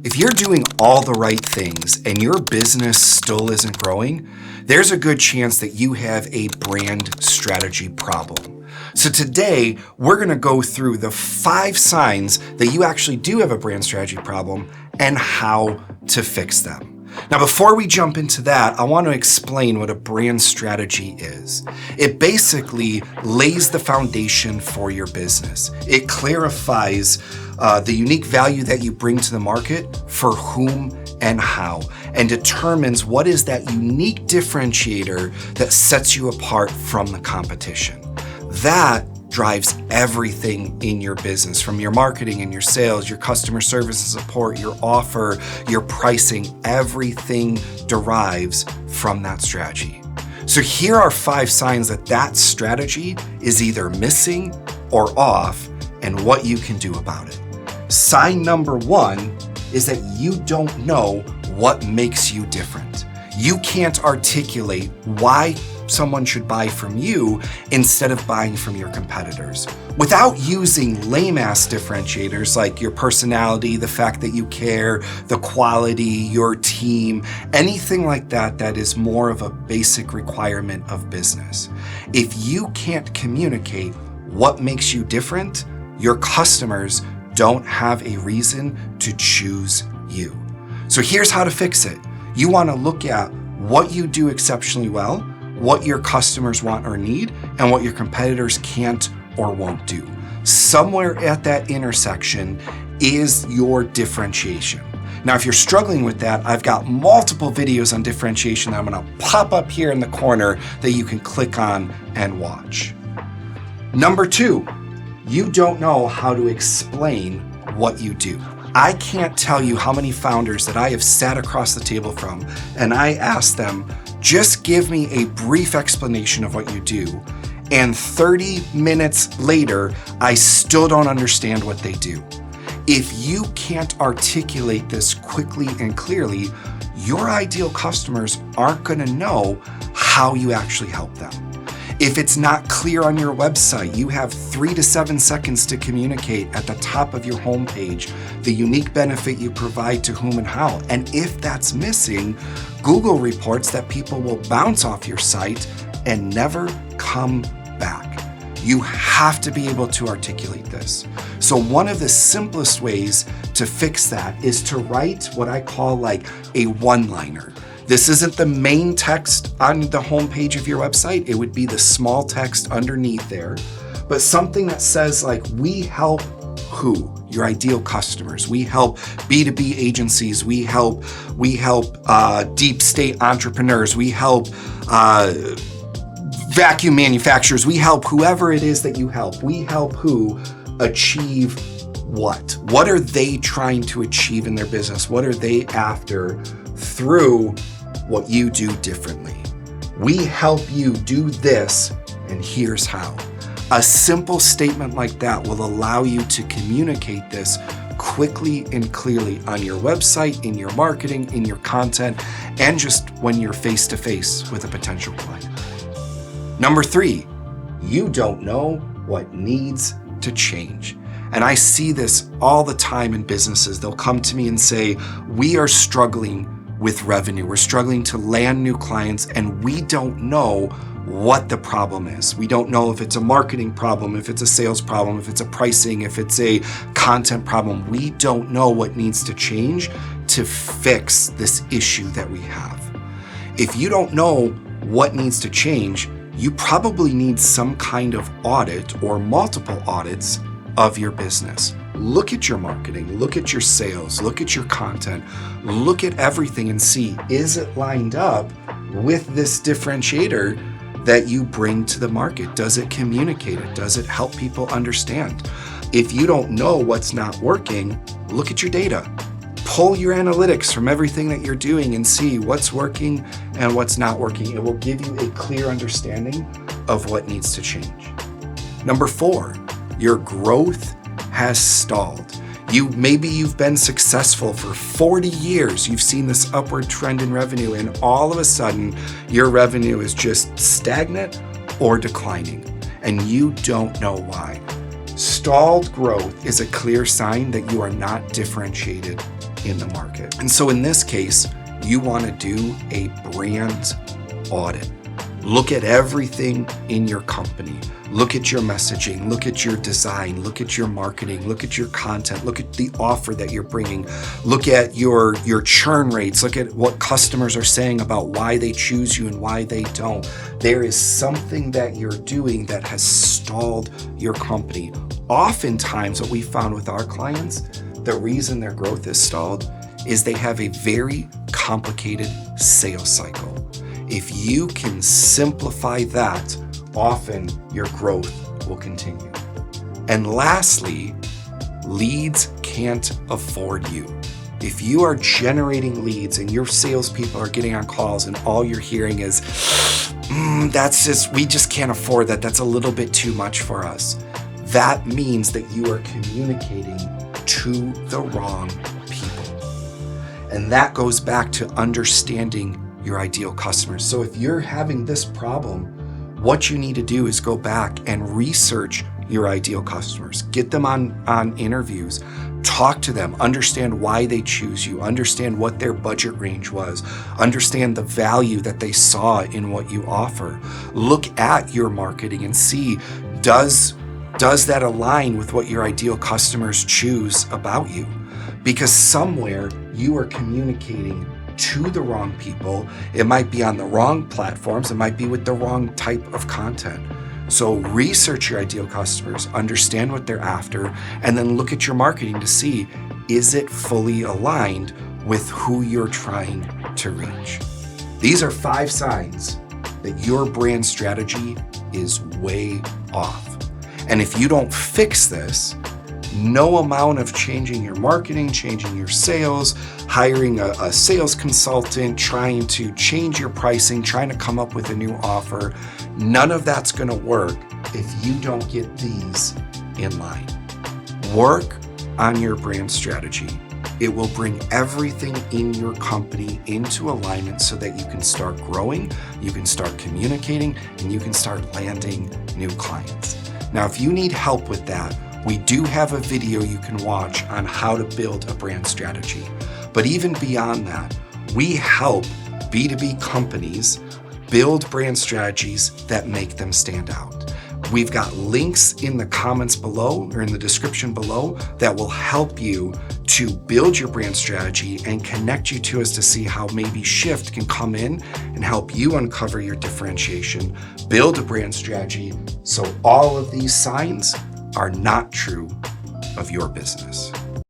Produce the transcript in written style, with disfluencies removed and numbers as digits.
If you're doing all the right things and your business still isn't growing, there's a good chance that you have a brand strategy problem. So today, we're going to go through the 5 signs that you actually do have a brand strategy problem and how to fix them. Now, before we jump into that, I want to explain what a brand strategy is. It basically lays the foundation for your business. It clarifies the unique value that you bring to the market, for whom and how, and determines what is that unique differentiator that sets you apart from the competition. That drives everything in your business, from your marketing and your sales, your customer service and support, your offer, your pricing. Everything derives from that strategy. So here are 5 signs that that strategy is either missing or off, and what you can do about it. Sign number 1 is that you don't know what makes you different. You can't articulate why someone should buy from you instead of buying from your competitors. Without using lame-ass differentiators like your personality, the fact that you care, the quality, your team, anything like that that is more of a basic requirement of business. If you can't communicate what makes you different, your customers don't have a reason to choose you. So here's how to fix it. You want to look at what you do exceptionally well, what your customers want or need, and what your competitors can't or won't do. Somewhere at that intersection is your differentiation. Now, if you're struggling with that, I've got multiple videos on differentiation that I'm going to pop up here in the corner that you can click on and watch. Number 2, you don't know how to explain what you do. I can't tell you how many founders that I have sat across the table from and I asked them, just give me a brief explanation of what you do. And 30 minutes later, I still don't understand what they do. If you can't articulate this quickly and clearly, your ideal customers aren't going to know how you actually help them. If it's not clear on your website, you have 3 to 7 seconds to communicate at the top of your homepage the unique benefit you provide to whom and how. And if that's missing, Google reports that people will bounce off your site and never come back. You have to be able to articulate this. So one of the simplest ways to fix that is to write what I call like a one-liner. This isn't the main text on the homepage of your website. It would be the small text underneath there, but something that says like, we help who? Your ideal customers. We help B2B agencies. We help deep state entrepreneurs. We help vacuum manufacturers. We help whoever it is that you help. We help who achieve what? What are they trying to achieve in their business? What are they after through what you do differently? We help you do this, and here's how. A simple statement like that will allow you to communicate this quickly and clearly on your website, in your marketing, in your content, and just when you're face-to-face with a potential client. Number 3, you don't know what needs to change. And I see this all the time in businesses. They'll come to me and say, we are struggling with revenue. We're struggling to land new clients, and we don't know what the problem is. We don't know if it's a marketing problem, if it's a sales problem, if it's a pricing, if it's a content problem. We don't know what needs to change to fix this issue that we have. If you don't know what needs to change, you probably need some kind of audit or multiple audits of your business. Look at your marketing, look at your sales, look at your content, look at everything and see, is it lined up with this differentiator that you bring to the market? Does it communicate it? Does it help people understand? If you don't know what's not working, look at your data. Pull your analytics from everything that you're doing and see what's working and what's not working. It will give you a clear understanding of what needs to change. Number 4, your growth has stalled. Maybe you've been successful for 40 years. You've seen this upward trend in revenue, and all of a sudden your revenue is just stagnant or declining, and you don't know why. Stalled growth is a clear sign that you are not differentiated in the market. And so in this case, you want to do a brand audit. Look at everything in your company. Look at your messaging, look at your design, look at your marketing, look at your content, look at the offer that you're bringing, look at your churn rates, look at what customers are saying about why they choose you and why they don't. There is something that you're doing that has stalled your company. Oftentimes, what we found with our clients, the reason their growth is stalled is they have a very complicated sales cycle. If you can simplify that, often your growth will continue. And lastly, leads can't afford you. If you are generating leads and your salespeople are getting on calls and all you're hearing is, we just can't afford that. That's a little bit too much for us. That means that you are communicating to the wrong people. And that goes back to understanding your ideal customers. So if you're having this problem, what you need to do is go back and research your ideal customers. Get them on interviews, talk to them, understand why they choose you, understand what their budget range was, understand the value that they saw in what you offer. Look at your marketing and see, does that align with what your ideal customers choose about you? Because somewhere you are communicating to the wrong people. It might be on the wrong platforms. It might be with the wrong type of content. So research your ideal customers, understand what they're after, and then look at your marketing to see, is it fully aligned with who you're trying to reach? These are 5 signs that your brand strategy is way off. And if you don't fix this, no amount of changing your marketing, changing your sales, hiring a sales consultant, trying to change your pricing, trying to come up with a new offer, none of that's going to work if you don't get these in line. Work on your brand strategy. It will bring everything in your company into alignment so that you can start growing, you can start communicating, and you can start landing new clients. Now, if you need help with that, we do have a video you can watch on how to build a brand strategy. But even beyond that, we help B2B companies build brand strategies that make them stand out. We've got links in the comments below or in the description below that will help you to build your brand strategy and connect you to us to see how maybe Shift can come in and help you uncover your differentiation, build a brand strategy so all of these signs are not true of your business.